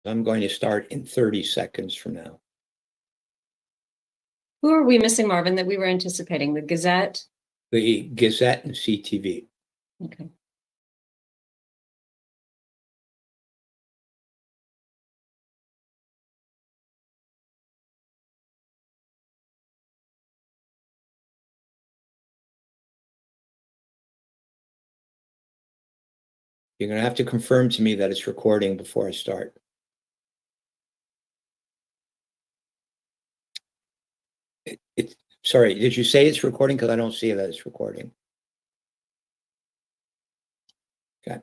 I'm going to start in 30 seconds from now. Who are we missing, Marvin, that we were anticipating? The Gazette? The Gazette and CTV. Okay. You're going to have to confirm to me that it's recording before I start. Sorry, did you say it's recording? Because I don't see that it's recording. Okay.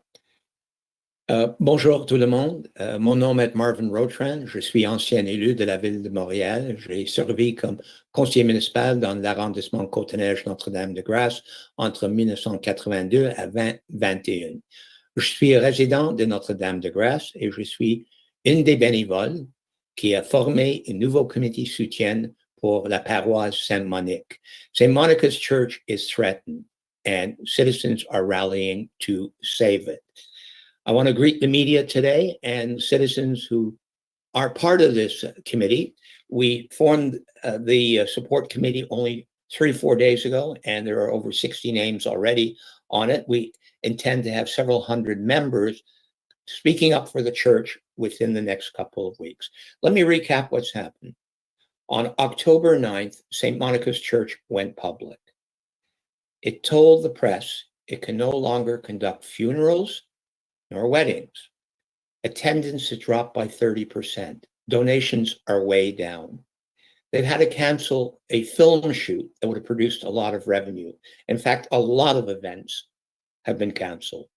Bonjour tout le monde. Mon nom est Marvin Rotran. Je suis ancien élu de la ville de Montréal. J'ai servi comme conseiller municipal dans l'arrondissement Côte-Neige Notre-Dame-de-Grâce entre 1982 à 2021. Je suis résident de Notre-Dame-de-Grâce et je suis une des bénévoles qui a formé un nouveau comité soutien pour la paroisse Saint-Monique. St. Monica's Church is threatened and citizens are rallying to save it. I want to greet the media today and citizens who are part of this committee. We formed the support committee only 3 or 4 days ago, and there are over 60 names already on it. We intend to have several hundred members speaking up for the church within the next couple of weeks. Let me recap what's happened. On October 9th, St. Monica's Church went public. It told the press it can no longer conduct funerals nor weddings. Attendance has dropped by 30%. Donations are way down. They've had to cancel a film shoot that would have produced a lot of revenue. In fact, a lot of events have been canceled.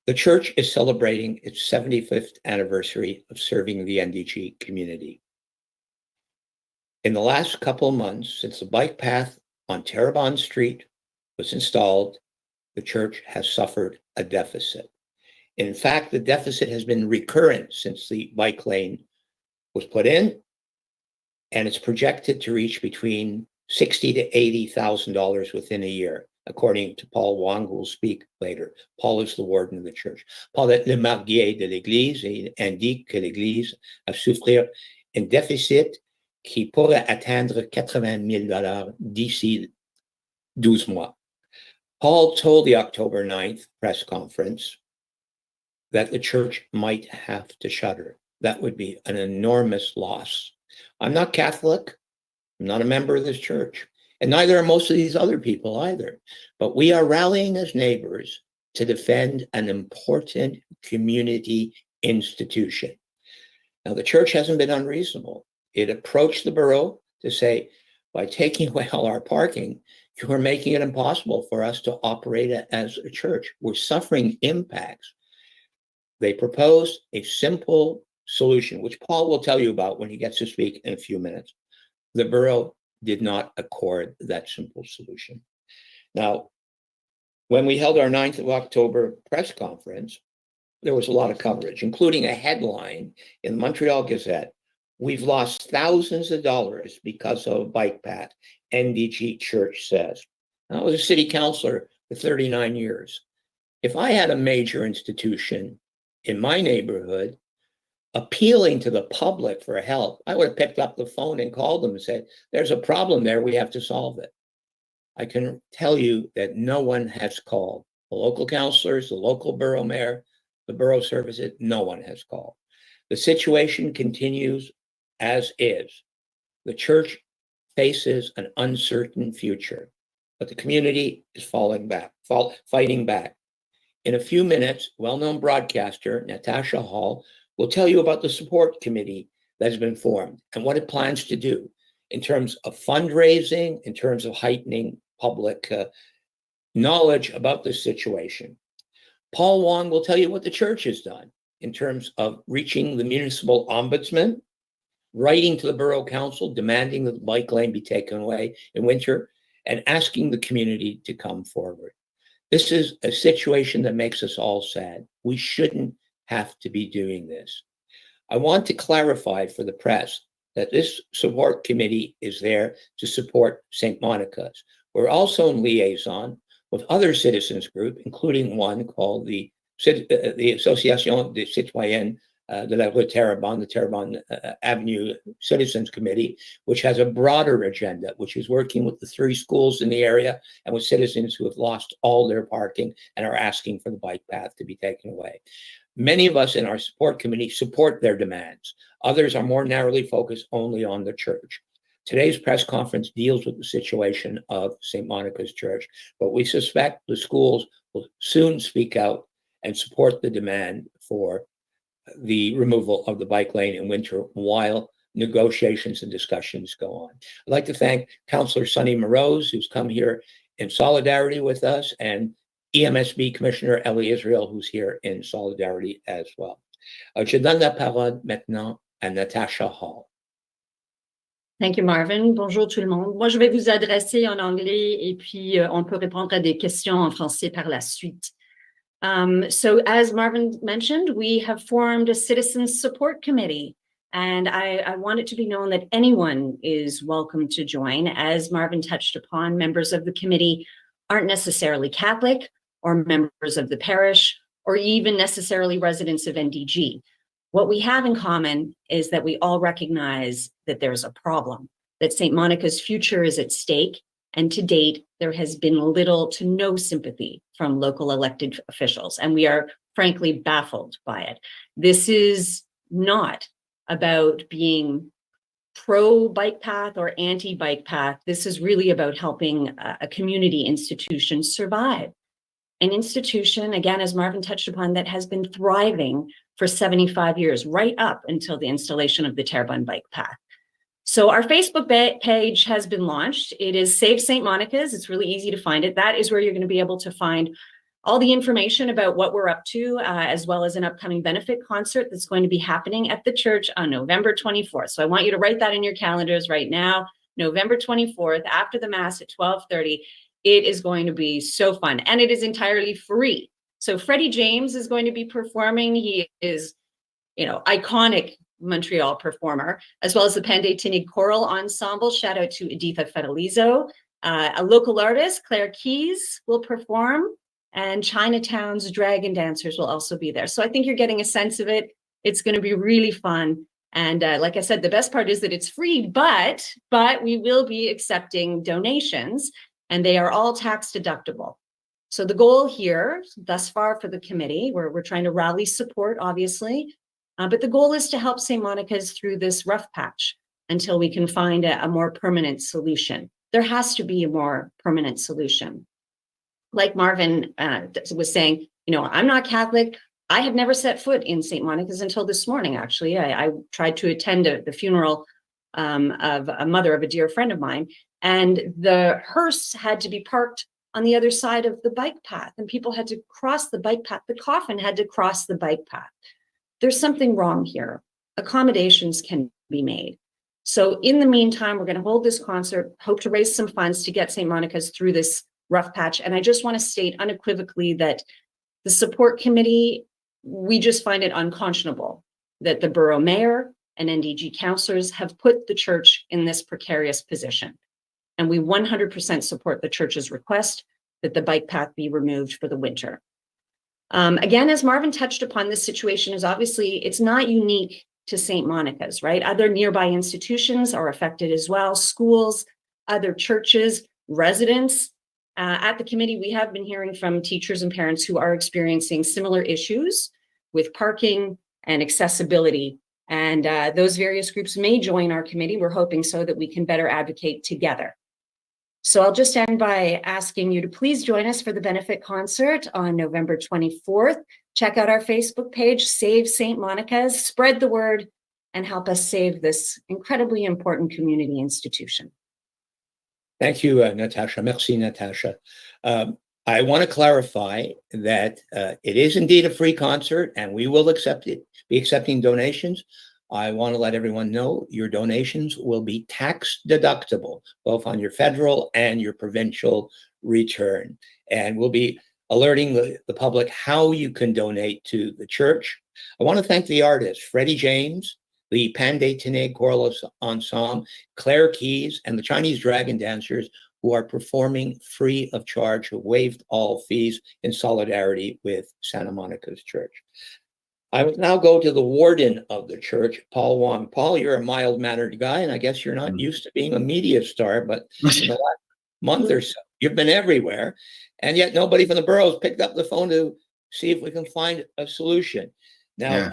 The church is celebrating its 75th anniversary of serving the NDG community. In the last couple of months, since the bike path on Terrebonne Street was installed, the church has suffered a deficit. In fact, the deficit has been recurrent since the bike lane was put in, and it's projected to reach between $60,000 to $80,000 within a year, according to Paul Wong, who will speak later. Paul is the warden of the church. Paul est le marguier de l'Église et il indique que l'Église a souffrir un déficit qui pourrait atteindre $80,000 d'ici 12 mois. Paul told the October 9th press conference that the church might have to shutter. That would be an enormous loss. I'm not Catholic. I'm not a member of this church. And neither are most of these other people either. But we are rallying as neighbors to defend an important community institution. Now, the church hasn't been unreasonable. It approached the borough to say, by taking away all our parking, you are making it impossible for us to operate as a church. We're suffering impacts. They proposed a simple solution, which Paul will tell you about when he gets to speak in a few minutes. The borough did not accord that simple solution. Now, when we held our 9th of October press conference, there was a lot of coverage, including a headline in the Montreal Gazette. We've lost thousands of dollars because of a bike path, NDG Church says. I was a city councilor for 39 years. If I had a major institution in my neighborhood appealing to the public for help, I would have picked up the phone and called them and said, there's a problem there, we have to solve it. I can tell you that no one has called. The local councilors, the local borough mayor, the borough services, no one has called. The situation continues as is. The church faces an uncertain future, but the community is fighting back. In a few minutes, well-known broadcaster Natasha Hall will tell you about the support committee that has been formed and what it plans to do in terms of fundraising, in terms of heightening public knowledge about the situation. Paul Wong will tell you what the church has done in terms of reaching the municipal ombudsman, writing to the borough council, demanding that the bike lane be taken away in winter, and asking the community to come forward. This is a situation that makes us all sad. We shouldn't have to be doing this. I want to clarify for the press that this support committee is there to support St. Monica's. We're also in liaison with other citizens groups, including one called the Association des Citoyens de la rue Terrebonne, the Terrebonne Avenue Citizens Committee, which has a broader agenda, which is working with the 3 schools in the area and with citizens who have lost all their parking and are asking for the bike path to be taken away. Many of us in our support committee support their demands. Others are more narrowly focused only on the church. Today's press conference deals with the situation of St. Monica's Church, but we suspect the schools will soon speak out and support the demand for the removal of the bike lane in winter while negotiations and discussions go on. I'd like to thank Councillor Sonny Morose, who's come here in solidarity with us, and EMSB Commissioner Ellie Israel, who's here in solidarity as well. Je donne la parole maintenant à Natasha Hall. Thank you, Marvin. Bonjour tout le monde. Moi, je vais vous adresser en anglais et puis on peut répondre à des questions en français par la suite. So as Marvin mentioned, we have formed a citizens support committee, and I want it to be known that anyone is welcome to join. As Marvin touched upon, members of the committee aren't necessarily Catholic or members of the parish or even necessarily residents of NDG. What we have in common is that we all recognize that there's a problem, that St. Monica's future is at stake. And to date, there has been little to no sympathy from local elected officials, and we are frankly baffled by it. This is not about being pro-bike path or anti-bike path. This is really about helping a community institution survive. An institution, again, as Marvin touched upon, that has been thriving for 75 years, right up until the installation of the Terrebonne bike path. So our Facebook page has been launched. It is Save St. Monica's. It's really easy to find it. That is where you're going to be able to find all the information about what we're up to, as well as an upcoming benefit concert that's going to be happening at the church on November 24th. So I want you to write that in your calendars right now, November 24th, after the Mass at 12:30. It is going to be so fun, and it is entirely free. So Freddie James is going to be performing. He is, iconic Montreal performer, as well as the Panday Tinig Choral Ensemble. Shout out to Editha Fedelizo. A local artist, Claire Keys, will perform, and Chinatown's Dragon Dancers will also be there. So I think you're getting a sense of it. It's going to be really fun. And like I said, the best part is that it's free, but we will be accepting donations, and they are all tax deductible. So the goal here, thus far for the committee, we're trying to rally support, obviously, but the goal is to help St. Monica's through this rough patch until we can find a more permanent solution. There has to be a more permanent solution. Like Marvin was saying, I'm not Catholic. I had never set foot in St. Monica's until this morning, actually. I tried to attend the funeral of a mother of a dear friend of mine, and the hearse had to be parked on the other side of the bike path, and people had to cross the bike path. The coffin had to cross the bike path. There's something wrong here. Accommodations can be made. So in the meantime, we're going to hold this concert, hope to raise some funds to get St. Monica's through this rough patch. And I just want to state unequivocally that the support committee, we just find it unconscionable that the borough mayor and NDG councillors have put the church in this precarious position. And we 100% support the church's request that the bike path be removed for the winter. Again, as Marvin touched upon, this situation is obviously, it's not unique to St. Monica's, right? Other nearby institutions are affected as well, schools, other churches, residents. At the committee, we have been hearing from teachers and parents who are experiencing similar issues with parking and accessibility. And those various groups may join our committee. We're hoping so that we can better advocate together. So I'll just end by asking you to please join us for the benefit concert on November 24th. Check out our Facebook page, Save St. Monica's, spread the word, and help us save this incredibly important community institution. Thank you, Natasha. Merci, Natasha. I want to clarify that it is indeed a free concert, and we will be accepting donations. I want to let everyone know your donations will be tax deductible, both on your federal and your provincial return. And we'll be alerting the public how you can donate to the church. I want to thank the artists, Freddie James, the Panday Tinig Choral Ensemble, Claire Keys, and the Chinese Dragon Dancers, who are performing free of charge, who waived all fees in solidarity with Santa Monica's church. I will now go to the warden of the church, Paul Wong. Paul, you're a mild-mannered guy, and I guess you're not used to being a media star, but in the last month or so, you've been everywhere, and yet nobody from the borough has picked up the phone to see if we can find a solution. Now,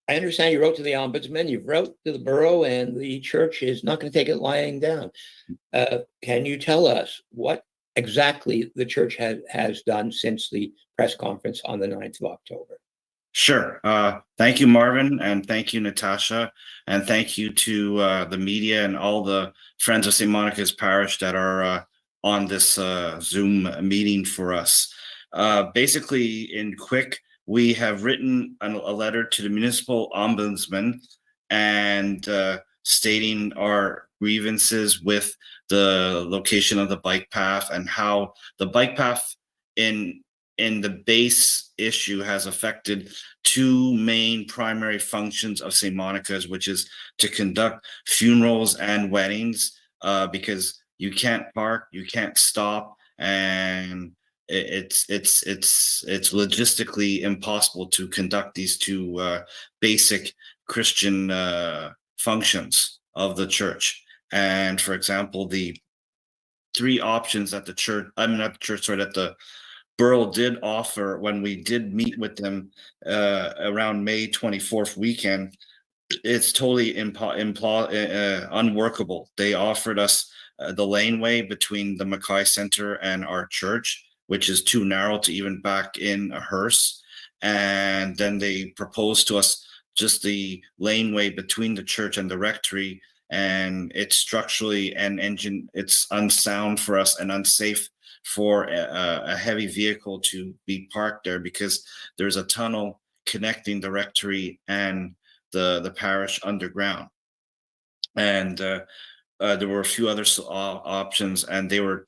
I understand you wrote to the ombudsman, you've wrote to the borough, and the church is not going to take it lying down. Can you tell us what exactly the church has done since the press conference on the 9th of October? Sure. Thank you, Marvin, and thank you, Natasha, and thank you to the media and all the Friends of St. Monica's Parish that are on this Zoom meeting for us. Basically, in quick, we have written a letter to the municipal ombudsman and stating our grievances with the location of the bike path and how the bike path in the base issue has affected two main primary functions of St. Monica's, which is to conduct funerals and weddings, because you can't park, you can't stop, and it's logistically impossible to conduct these two basic Christian functions of the church. And for example, the three options that the church, that the Borough did offer when we did meet with them around May 24th weekend, it's totally unworkable. They offered us the laneway between the Mackay Center and our church, which is too narrow to even back in a hearse. And then they proposed to us just the laneway between the church and the rectory, and it's structurally and it's unsound for us and unsafe for a heavy vehicle to be parked there, because there's a tunnel connecting the rectory and the parish underground. And there were a few other options, and they were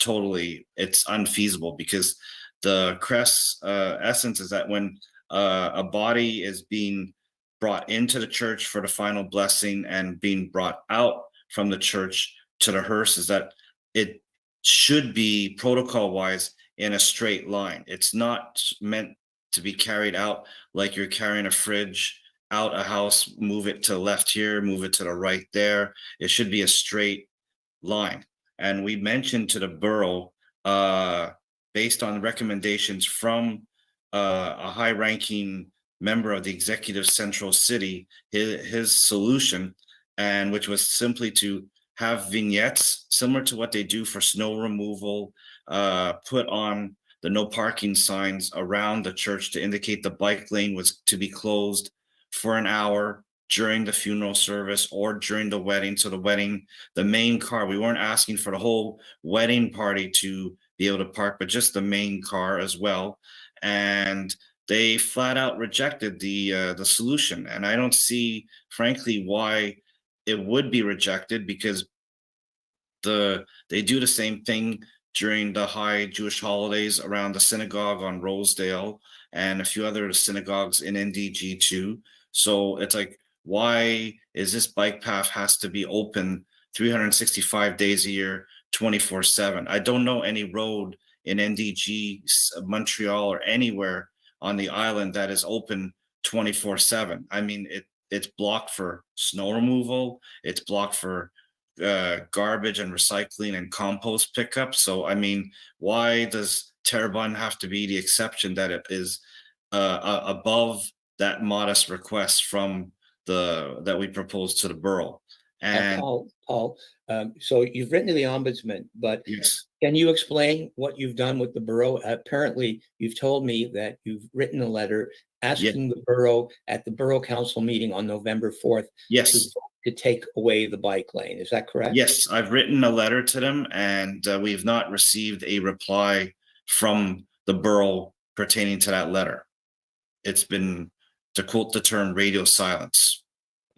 it's unfeasible, because the crest essence is that when a body is being brought into the church for the final blessing and being brought out from the church to the hearse, is that it should be protocol wise in a straight line. It's not meant to be carried out like you're carrying a fridge out a house, move it to the left here, move it to the right there. It should be a straight line. And we mentioned to the borough, based on recommendations from a high ranking member of the executive central city, his solution, and which was simply to have vignettes similar to what they do for snow removal, put on the no parking signs around the church to indicate the bike lane was to be closed for an hour during the funeral service or during the wedding. So the main car, we weren't asking for the whole wedding party to be able to park, but just the main car as well. And they flat out rejected the solution. And I don't see, frankly, why it would be rejected, because they do the same thing during the high Jewish holidays around the synagogue on Rosedale and a few other synagogues in NDG too. So it's like, why is this bike path has to be open 365 days a year, 24/7? I don't know any road in NDG, Montreal, or anywhere on the island that is open 24/7. I mean, it's blocked for snow removal, it's blocked for garbage and recycling and compost pickup. So I mean, why does Terrebonne have to be the exception that it is above that modest request from that we proposed to the borough? And Paul, so you've written to the ombudsman, but yes, can you explain what you've done with the borough? Apparently, you've told me that you've written a letter asking the borough at the borough council meeting on November 4th yes, to take away the bike lane. Is that correct? yes, I've written a letter to them, and we've not received a reply from the borough pertaining to that letter. It's been, to quote the term, radio silence.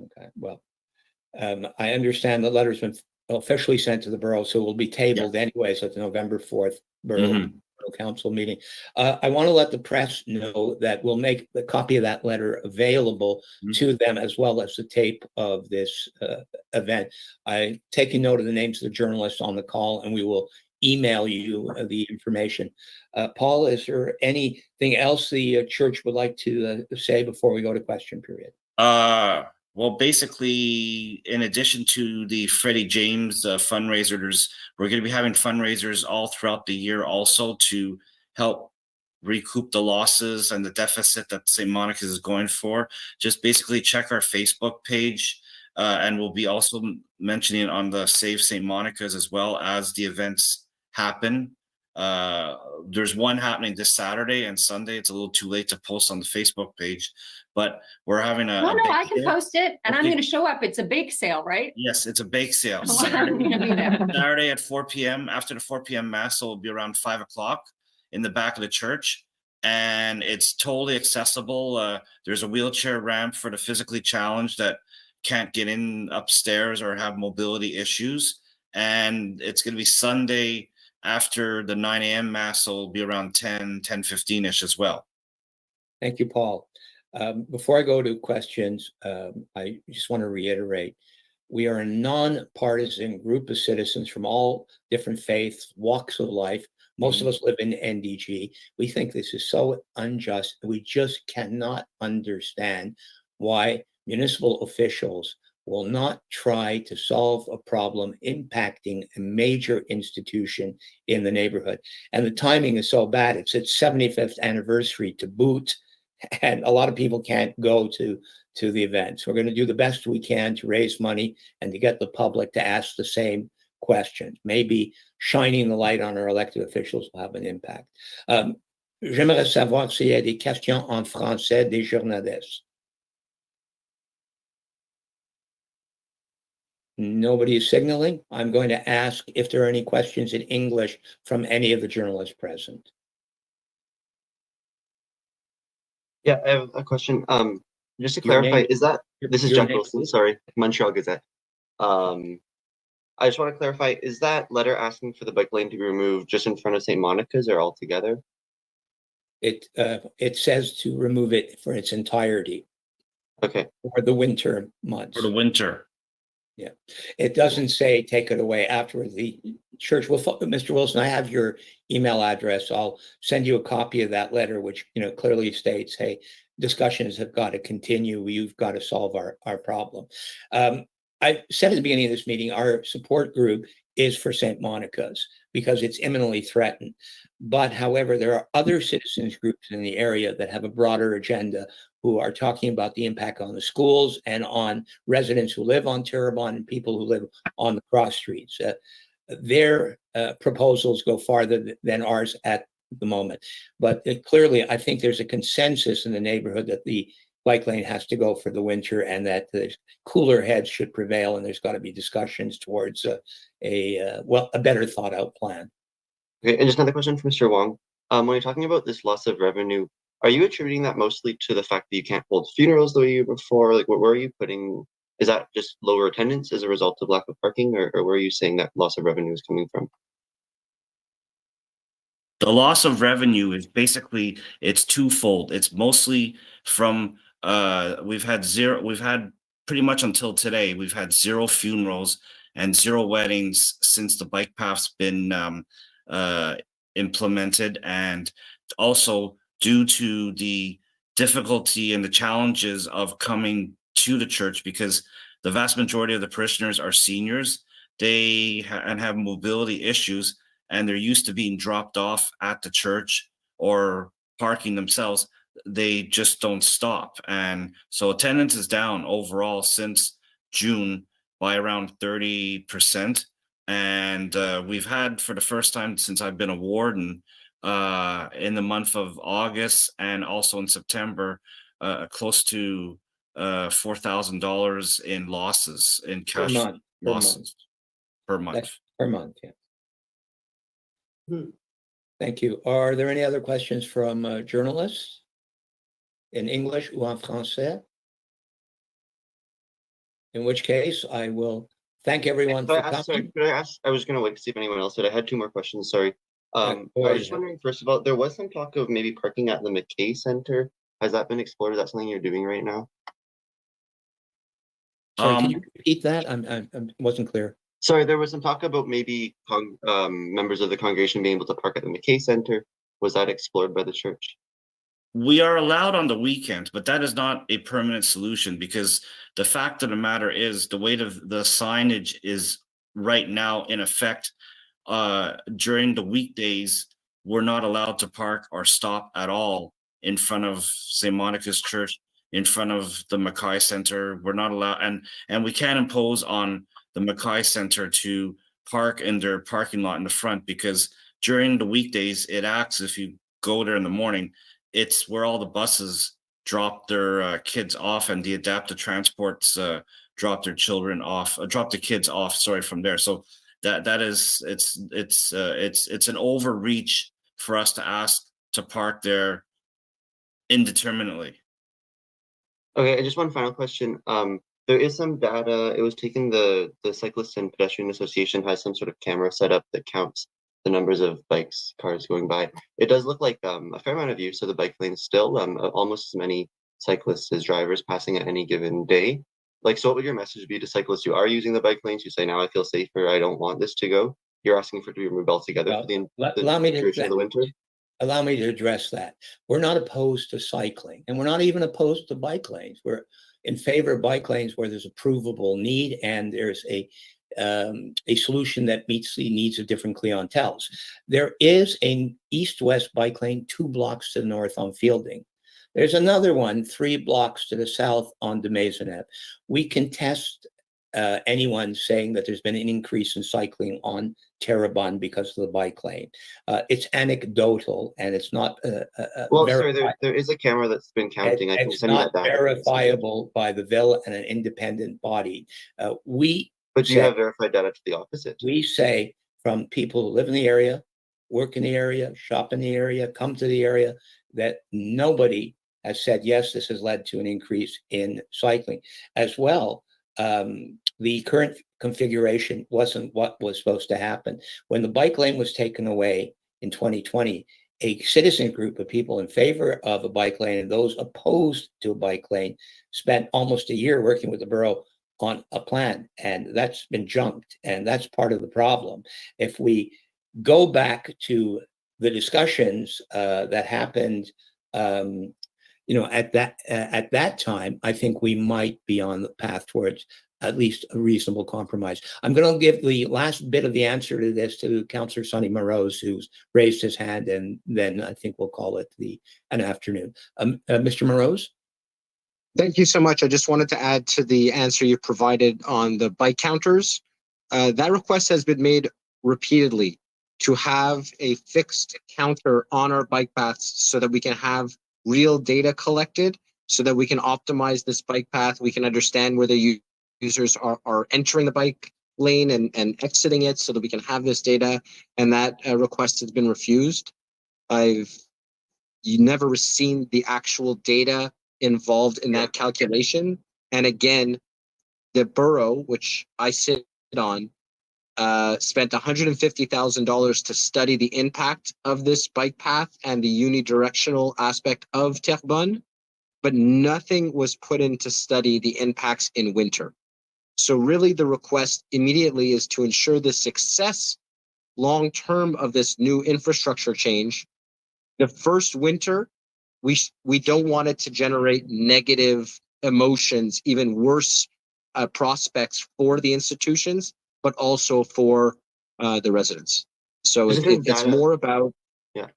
Okay, well, I understand the letter's been officially sent to the borough, so it will be tabled anyways at the November 4th borough council meeting. I want to let the press know that we'll make the copy of that letter available to them, as well as the tape of this event. I'm taking note of the names of the journalists on the call, and we will email you the information. Paul, is there anything else the church would like to say before we go to question period? Well, basically, in addition to the Freddie James fundraiser, we're going to be having fundraisers all throughout the year also to help recoup the losses and the deficit that St. Monica's is going for. Just basically check our Facebook page, and we'll be also mentioning it on the Save St. Monica's as well as the events happen. There's one happening this Saturday and Sunday. It's a little too late to post on the Facebook page, but we're having a No, big I can sale. post it and I'm Okay. going to show up. It's a bake sale, right? Yes, it's a bake sale. Oh, I'm gonna be there. Saturday at 4 p.m. After the 4 p.m. mass, so it'll be around 5 o'clock in the back of the church. And it's totally accessible. There's a wheelchair ramp for the physically challenged that can't get in upstairs or have mobility issues. And it's going to be Sunday after the 9 a.m. mass, so it'll be around 10:15-ish as well. Thank you, Paul. Before I go to questions, I just want to reiterate, we are a non-partisan group of citizens from all different faiths, walks of life. Most of us live in NDG. We think this is so unjust. We just cannot understand why municipal officials will not try to solve a problem impacting a major institution in the neighborhood. And the timing is so bad. It's its 75th anniversary to boot, and a lot of people can't go to the event. So we're going to do the best we can to raise money and to get the public to ask the same questions. Maybe shining the light on our elected officials will have an impact. J'aimerais savoir s'il y a des questions en français des journalistes. Nobody is signaling. I'm going to ask if there are any questions in English from any of the journalists present. Yeah, I have a question. Just to Your clarify, name- this is your Jack name, Wilson, please. sorry, Montreal Gazette. I just want to clarify, is that letter asking for the bike lane to be removed just in front of St. Monica's or altogether? It says to remove it for its entirety Okay, for the winter months. For the winter. Yeah, it doesn't say take it away afterwards. The church will, Mr. Wilson, I have your email address. I'll send you a copy of that letter, which, clearly states, hey, discussions have got to continue. You've got to solve our problem. I said at the beginning of this meeting, our support group is for St. Monica's because it's imminently threatened. But however, there are other citizens groups in the area that have a broader agenda who are talking about the impact on the schools and on residents who live on Terrebonne and people who live on the cross streets. Their proposals go farther than ours at the moment. But clearly, I think there's a consensus in the neighborhood that the bike lane has to go for the winter and that the cooler heads should prevail, and there's got to be discussions towards a better thought out plan. okay, and just another question for Mr. Wong. When you're talking about this loss of revenue, are you attributing that mostly to the fact that you can't hold funerals the way you were before? Like, where are you putting, is that just lower attendance as a result of lack of parking, or where are you saying that loss of revenue is coming from? The loss of revenue is basically, it's twofold. It's mostly from we've had pretty much until today, we've had 0 funerals and 0 weddings since the bike path's been implemented, and also due to the difficulty and the challenges of coming to the church, because the vast majority of the parishioners are seniors, and have mobility issues, and they're used to being dropped off at the church or parking themselves. They just don't stop. And so attendance is down overall since June by around 30%. And we've had, for the first time since I've been a warden, in the month of August and also in September, close to $4,000 in losses, in cash losses per month. That's per month, yeah. Thank you. Are there any other questions from journalists in English or en français? In which case, I will thank everyone for coming. Could I ask? I was going to wait to see if anyone else did. I had 2 more questions. Sorry. I was just wondering, first of all, there was some talk of maybe parking at the McKay Center. Has that been explored? Is that something you're doing right now? Sorry, can you repeat that? I wasn't clear. Sorry, there was some talk about maybe members of the congregation being able to park at the McKay Center. Was that explored by the church? We are allowed on the weekends, but that is not a permanent solution, because the fact of the matter is the way the signage is right now in effect. During the weekdays, we're not allowed to park or stop at all in front of St. Monica's Church, in front of the Mackay Center. We're not allowed, and we can't impose on the Mackay Center to park in their parking lot in the front, because during the weekdays, it acts, if you go there in the morning, it's where all the buses drop their kids off, and the adaptive transports drop their children off, drop the kids off, sorry, from there. So that is, it's an overreach for us to ask to park there indeterminately. Okay, and just one final question. There is some data. It was taken, the Cyclists and Pedestrian Association has some sort of camera set up that counts the numbers of bikes, cars going by. It does look like a fair amount of use of the bike lane still, almost as many cyclists as drivers passing at any given day. Like, so what would your message be to cyclists who are using the bike lanes, who say, now I feel safer, I don't want this to go? You're asking for it to be removed altogether for the duration of the winter? Allow me to address that. We're not opposed to cycling, and we're not even opposed to bike lanes. We're in favor of bike lanes where there's a provable need and there's a solution that meets the needs of different clienteles. There is an east-west bike lane 2 blocks to the north on Fielding. There's another one 3 blocks to the south on de Maisonneuve. We contest anyone saying that there's been an increase in cycling on Terrebonne because of the bike lane. It's anecdotal, and it's not well, sorry, there is a camera that's been counting. I can send you that data. It's not verifiable by the Ville and an independent body. But do you have verified data to the opposite? We say, from people who live in the area, work in the area, shop in the area, come to the area, that nobody has said, yes, this has led to an increase in cycling. As well, the current configuration wasn't what was supposed to happen. When the bike lane was taken away in 2020, a citizen group of people in favor of a bike lane and those opposed to a bike lane spent almost a year working with the borough on a plan, and that's been junked, and that's part of the problem. If we go back to the discussions that happened, at that time, I think we might be on the path towards at least a reasonable compromise. I'm going to give the last bit of the answer to this to Councillor Sonny Morose, who's raised his hand, and then I think we'll call it an afternoon. Mr. Morose? Thank you so much. I just wanted to add to the answer you provided on the bike counters. That request has been made repeatedly to have a fixed counter on our bike paths so that we can have real data collected, so that we can optimize this bike path. We can understand where the users are entering the bike lane and exiting it, so that we can have this data. And that request has been refused. I've never seen the actual data involved in that calculation. And again, the borough, which I sit on, spent $150,000 to study the impact of this bike path and the unidirectional aspect of Terrebonne, but nothing was put in to study the impacts in winter. So really the request immediately is to ensure the success long-term of this new infrastructure change. The first winter, we don't want it to generate negative emotions, even worse prospects for the institutions, but also for the residents. So it's more about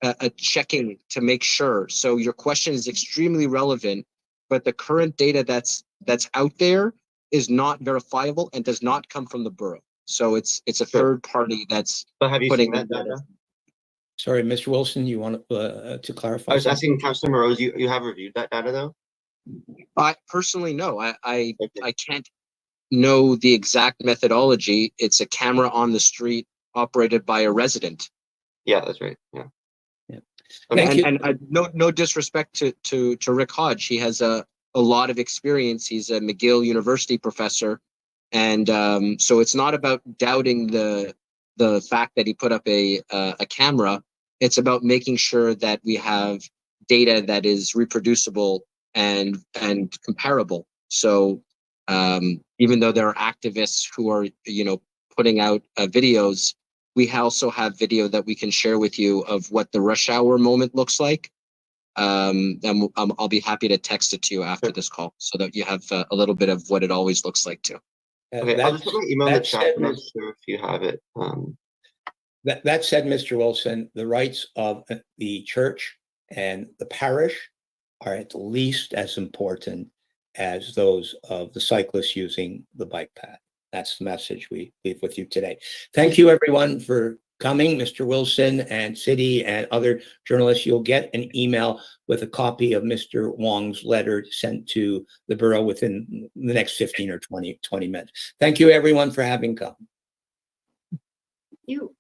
a checking to make sure. So your question is extremely relevant, but the current data that's out there is not verifiable and does not come from the borough. So it's a third party that's putting that data. Sorry, Mr. Wilson, you want to clarify? I was asking Councillor Morose, you have reviewed that data though? I personally, no. I can't know the exact methodology. It's a camera on the street operated by a resident. Yeah, that's right. Yeah. Okay. And no disrespect to Rick Hodge. He has a lot of experience. He's a McGill University professor. And so it's not about doubting the fact that he put up a camera. It's about making sure that we have data that is reproducible and comparable. So even though there are activists who are, putting out videos, we also have video that we can share with you of what the rush hour moment looks like. And I'll be happy to text it to you after this call so that you have a little bit of what it always looks like too. Okay, I'll just put my email in the that chat. said, I'm not sure if you have it. That said, Mr. Wilson, the rights of the church and the parish are at least as important as those of the cyclists using the bike path. That's the message we leave with you today. Thank you, everyone, for coming. Mr. Wilson and City and other journalists, you'll get an email with a copy of Mr. Wong's letter sent to the borough within the next 15 or 20 minutes. Thank you, everyone, for having come. You.